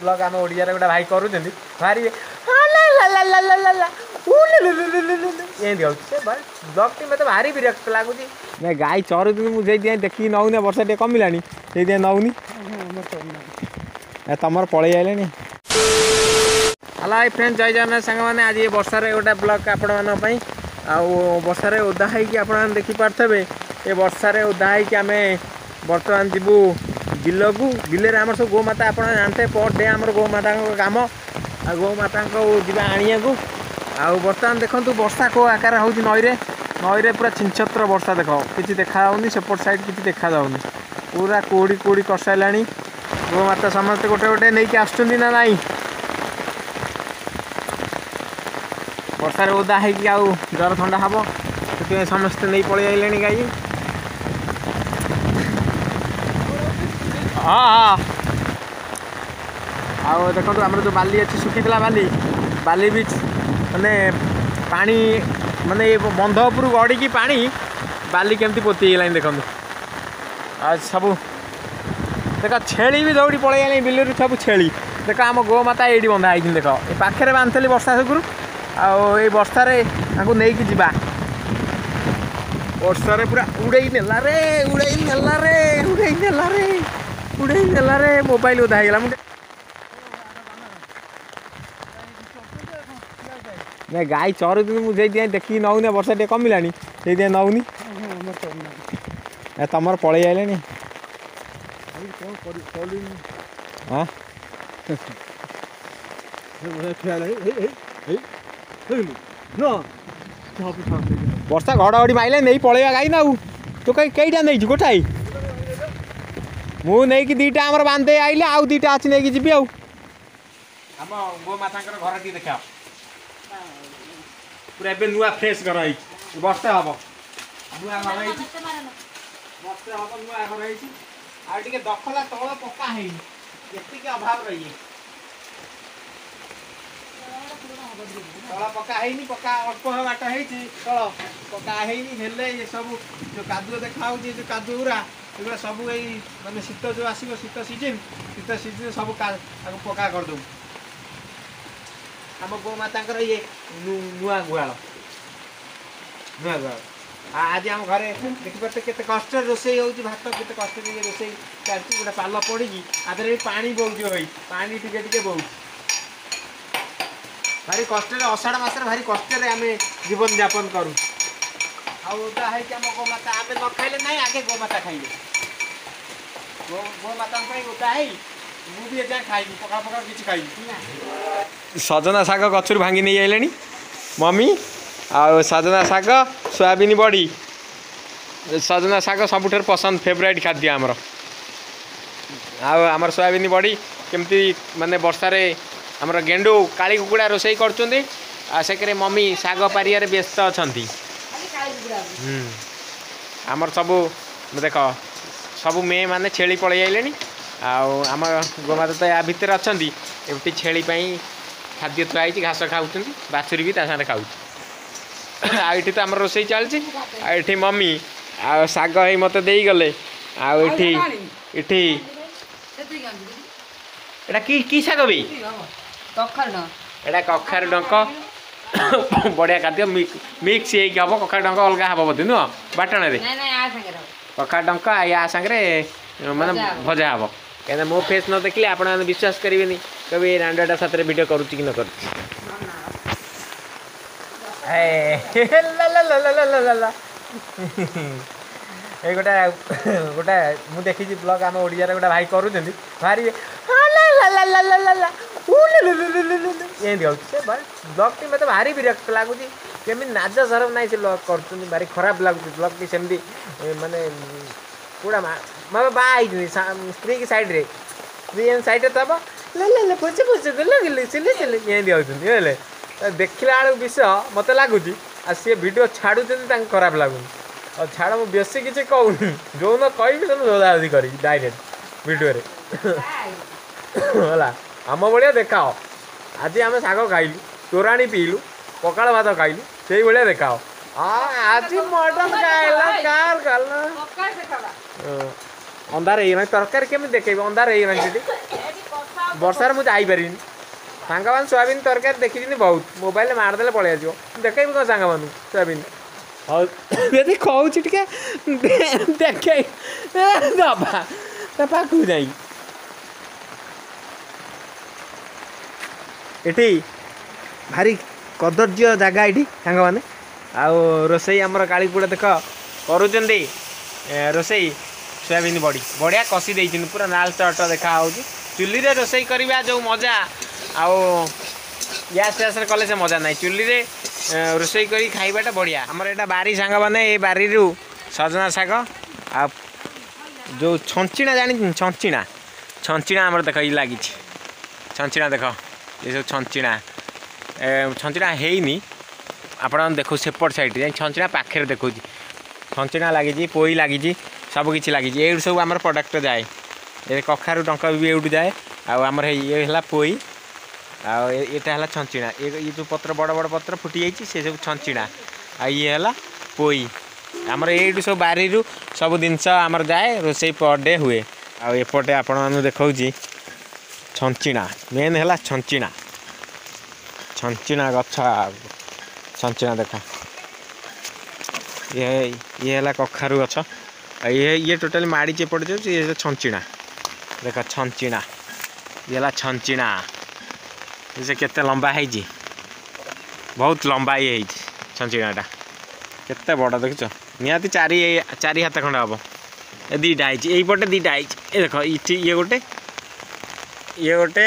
Blog आम ओडिया गोटे भाई कर भारी ब्लॉग टी मतलब भारी विरक्त लगुच गाई चरुदी मुझे देखिए नौनी वर्षा टे कमिला से नौनी तुम पलि आइले हेलो हाय फ्रेंड्स जय जगन्नाथ सांग मैंने आज ये वर्षार गोटे ब्लॉग आपण मानी वर्षार ओदा हो देखिपे ये वर्षार ओदा होमें बर्तमान जीवु बिल को बिल आम सब गोमाता आप जानते पर डे आम गोमाता कम आ गोमाता जा आने को आउ बर्तमान देखो वर्षा को आकार हो नईरे पूरा छिनछत्र वर्षा देख कि देखा सेपट साइड कि देखा पूरा कोड़ी कोड़ी कर सारा गोमाता समस्त गोटे गोटे नहीं आसुँच ना नाई वर्षार ओदा हो जर थंडा हम से समस्ते नहीं पलि आइले गाई हाँ हाँ आउ देखो आम जो बाली अच्छी सुखीला बाली बीच माने पानी माने बंध उपर गड़ी पानी बाली केमती पोती गलानी देखो आ सब देख छेली भी दौड़ी पलि आने बिलर सब छेली देख आम गोमाता ये बंधा है देख ये पाखे बांधली वर्षा सुगुरु आई वर्षार नहीं जा वर्षार पूरा उड़े नेला रे उड़े नेला रे उड़े नेला रे उड़े नेला रे मोबाइल ओदा हो ना गाई चरुदी मुझे देखिए नौनी वर्षा टे कमिला से नौनी तुम पलि आइले हाँ वर्षा घड़घड़ी माइले नहीं पलैया गाई ना तू कईटा नहीं गोटाई मुझे दीटा आमर बांधे आइले आउ दीटा अच्छी नहीं जी आम गोमाता घर टी देखा पूरा ए नुआ फ्रेश घर बस्ते हम नुआ घर बस्ते हम नुआ घर आगे दखला तल पक्का है अभाव रही तल पक्का है पक्का अल्प बाट है तल पक्का है ये सब जो कादुआ देखा जो कादुरा एगुला सब यही मानने शीत जो आसो शीत सीजन सब पक्का करदे आम गोमाता ये नुआ गुहाल नुआ गुहाल आज आम घरे देखिपे के कष्ट रोसे हो भात के कष्ट रोसे चलती गोटे पाल पड़ी आधे पानी बहुत भाई पानी टे बहुत भारी कष्ट अषाढ़ मसरे भारी कष्ट आम जीवन यापन करूँ आदा है आम गोमाता आम न खाइले ना आगे गोमाता खाइले गोमाता ओदा है मुझे खाई पका पका किसी खाई सजना शाग गचर भांगी नहीं आइले मम्मी आ सजना शाग सोयाबीन बड़ी सजना शाग सबुठ पसंद फेवरेट खाद्य आमर आमर सोयाबीन बड़ी केमती माने वर्षार आमर गेंडू काली कुकुड़ा रोसई कर मम्मी शाग पारियार व्यस्त अच्छा आमर सब देख सब मे माने छेली पलि आइले आम गोमाता तो या भितर अच्छा एमती छेली खाद्य थुआई घास खाऊँ बाछुरी भी साथ खाऊ आठ तो आम रोसई चलती मम्मी आग ही मत दे गले आठी कि शाग भी एटा कखार डंक बढ़िया खाद्य मिक्स हम कखार डंक अलग हम बोधे नुह बाटण कखार डंक या सांगे माने भजा हम कहीं मो फेस न देखिले आप विश्वास करेंगे कभी रांडा साथ वीडियो करुच्ची कि न कर गोटे गोटे मुझे देखी ब्लॉग आम ओडिया गोटे भाई कर भारी ब्लॉग टी मतलब भारी विरक्त लगुच केमी नाज सरम ना से कर भारी खराब लगुच ब्लॉग टी सेमती माने पूरा मैं बाई स्त्री की साइड रे स्त्री साइड तब ले पुचे पुचे लगे सिले सिले ये दिखाई देखला बेलू विषय मत लगुच आ सी भिड छाड़ू खराब लगुन और छाड़ मुझे बेसी किसी कहूनी जो न कह सब जोदाजी कर डायरेक्ट भिडियो है आम भाया देखाओ आज आम शाग खाइलु तोराणी पीलु पकाड़ भात खाइलु से भाया देखाओ आज मटन खाइला अंधार तरकारी केमी देखे अंधार ବର୍ଷାରେ ମୁଁ ଯାଇପାରିବିନି ସାଙ୍ଗମାନେ ସୋୟାବିନ ତରକାରୀ ଦେଖିଛନ୍ତି ବହୁତ ମୋବାଇଲରେ ମାରିଦେଲେ ପଳେଇ ଆସିବ ଦେଖେଇବି କ'ଣ ସାଙ୍ଗମାନଙ୍କୁ ସୋୟାବିନ ହଉ ଯଦି କହୁଛି ଟିକେ ଦେଖେଇ ଦବା ତା ପାଖକୁ ଯାଇ ଏଠି ଭାରି କଦର୍ଯ୍ୟ ଜାଗା ଏଠି ସାଙ୍ଗମାନେ ଆଉ ରୋଷେଇ ଆମର କାଳୀପୁଡ଼ା ଦେଖ କରୁଛନ୍ତି ରୋଷେଇ ସୋୟାବିନ ବଡ଼ି ବଢ଼ିଆ କଷି ଦେଇଛନ୍ତି ପୁରା ନାଲ ଚଟ ଦେଖାହେଉଛି ଚୁଲିରେ ରୋଷେଇ କରିବା ଯେଉଁ ମଜା ଆଉ ଗ୍ୟାସ୍ ଫ୍ୟାସ୍ରେ କଲେ ସେ ମଜା ନାହିଁ ଚୁଲିରେ ରୋଷେଇ କରି ଖାଇବାଟା ବଢ଼ିଆ ଆମର ଏଇଟା ବାରି ସାଙ୍ଗମାନେ ଏ ବାରିରୁ ସଜନା ଶାଗ ଆଉ ଯେଉଁ ଛଞ୍ଚିଣା ଜାଣିଛନ୍ତି ଛଞ୍ଚିଣା ଆମର ଦେଖ ଇଏ ଲାଗିଛି ଛଞ୍ଚିଣା ଦେଖ ଏସବୁ ଛଞ୍ଚିଣା ହେଇନି ଆପଣ ଦେଖୁ ସେପଟ ସାଇଡ଼୍ରେ ଯାଇ ଛଞ୍ଚିଣା ପାଖରେ ଦେଖାଉଛି ଛଞ୍ଚିଣା ଲାଗିଛି ପୋଇ ଲାଗିଛି ସବୁକିଛି ଲାଗିଛି ଏଇଠୁ ସବୁ ଆମର ପ୍ରଡ଼କ୍ଟ ଯାଏ ଏ କଖାରୁ ଟଙ୍କା ବି ଏଇଠୁ ଯାଏ ଆଉ ଆମର ଇଏ ହେଲା ପୋଇ ଆଉ ଏଇଟା ହେଲା ଛଞ୍ଚିଣା ଇଏ ଯେଉଁ ପତ୍ର ବଡ଼ ବଡ଼ ପତ୍ର ଫୁଟି ଯାଇଛି ସେ ସବୁ ଛଞ୍ଚିଣା ଆଉ ଇଏ ହେଲା ପୋଇ ଆମର ଏଇଠୁ ସବୁ ବାରିରୁ ସବୁ ଜିନିଷ ଆମର ଯାଏ ରୋଷେଇ ପର୍ ଡେ ହୁଏ ଆଉ ଏପଟେ ଆପଣମାନଙ୍କୁ ଦେଖାଉଛି ଛଞ୍ଚିଣା ମେନ୍ ହେଲା ଛଞ୍ଚିଣା ଗଛ ଛଞ୍ଚିଣା ଦେଖ ଇଏ ହେଲା କଖାରୁ ଗଛ ଆଉ ଇଏ ଟୋଟାଲି ମାଡ଼ିଛି ଏପଟେ ଯାଉଛି ଇଏ ଛଞ୍ଚିଣା ଦେଖ ଛଞ୍ଚିଣା ଇଏ ହେଲା ଛଞ୍ଚିଣା ସେ କେତେ ଲମ୍ବା ହେଇଛି ବହୁତ ଲମ୍ବା ଇଏ ହେଇଛି ଛଞ୍ଚିଣାଟା କେତେ ବଡ଼ ଦେଖିଛ ନିହାତି ଚାରି ହାତ ଖଣ୍ଡେ ହେବ ଏ ଦୁଇଟା ହେଇଛି ଏଇପଟେ ଦୁଇଟା ହେଇଛି ଏ ଦେଖ ଏଠି ଇଏ ଗୋଟେ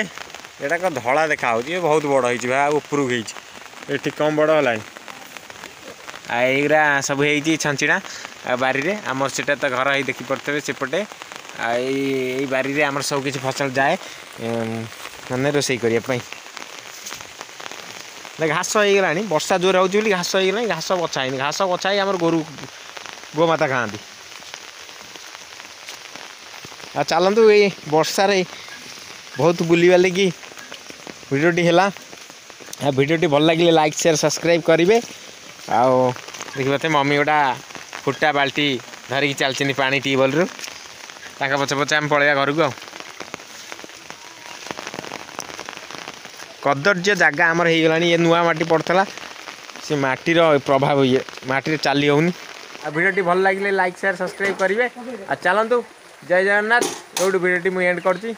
ଏଇଟା କ'ଣ ଧଳା ଦେଖାହେଉଛି ଇଏ ବହୁତ ବଡ଼ ହେଇଛି ଭାଇ ଆଉ ଉପରକୁ ହେଇଛି ଏଠି କମ୍ ବଡ଼ ହେଲାଣି ଆଉ ଏଇଗୁରା ସବୁ ହେଇଛି ଛଞ୍ଚିଣା ଆଉ ବାରିରେ ଆମର ସେଟା ତ ଘର ହେଇ ଦେଖିପାରୁଥିବେ ସେପଟେ ଆଉ ଏଇ ବାରିରେ ଆମର ସବୁ କିଛି ଫସଲ ଯାଏ ମାନେ ରୋଷେଇ କରିବା ପାଇଁ ଘାସ ହେଇଗଲାଣି ବର୍ଷା ଜୋର ହେଉଛି ବୋଲି ଘାସ ହେଇଗଲାଣି ଘାସ ବଛା ହେଇନି ଘାସ ବଛା ହେଇ ଆମର ଗୋମାତା ଖାଆନ୍ତି ଆଉ ଚାଲନ୍ତୁ ଏଇ ବର୍ଷାରେ ବହୁତ ବୁଲିବାଲିକି ଭିଡ଼ିଓଟି ହେଲା ଆଉ ଭିଡ଼ିଓଟି ଭଲ ଲାଗିଲେ ଲାଇକ୍ ସେୟାର ସବସ୍କ୍ରାଇବ୍ କରିବେ ଆଉ ଦେଖିପାରୁଥିବେ ମମି ଗୋଟା ଫୁଟା ବାଲ୍ଟି ଧରିକି ଚାଲିଛନ୍ତି ପାଣି ଟ୍ୟୁବୱେଲ୍ରୁ ତାଙ୍କ ପଛେ ପଛେ ଆମେ ପଳେଇବା ଘରକୁ ଆଉ କଦର୍ଯ୍ୟ ଜାଗା ଆମର ହେଇଗଲାଣି ଏ ନୂଆ ମାଟି ପଡ଼ିଥିଲା ସେ ମାଟିର ପ୍ରଭାବ ଇଏ ମାଟିରେ ଚାଲି ହେଉନି ଆଉ ଭିଡ଼ିଓଟି ଭଲ ଲାଗିଲେ ଲାଇକ୍ ସେୟାର ସବସ୍କ୍ରାଇବ୍ କରିବେ ଆଉ ଚାଲନ୍ତୁ ଜୟ ଜଗନ୍ନାଥ ଏଉଠୁ ଭିଡ଼ିଓଟି ମୁଁ ଏଣ୍ଡ କରୁଛି।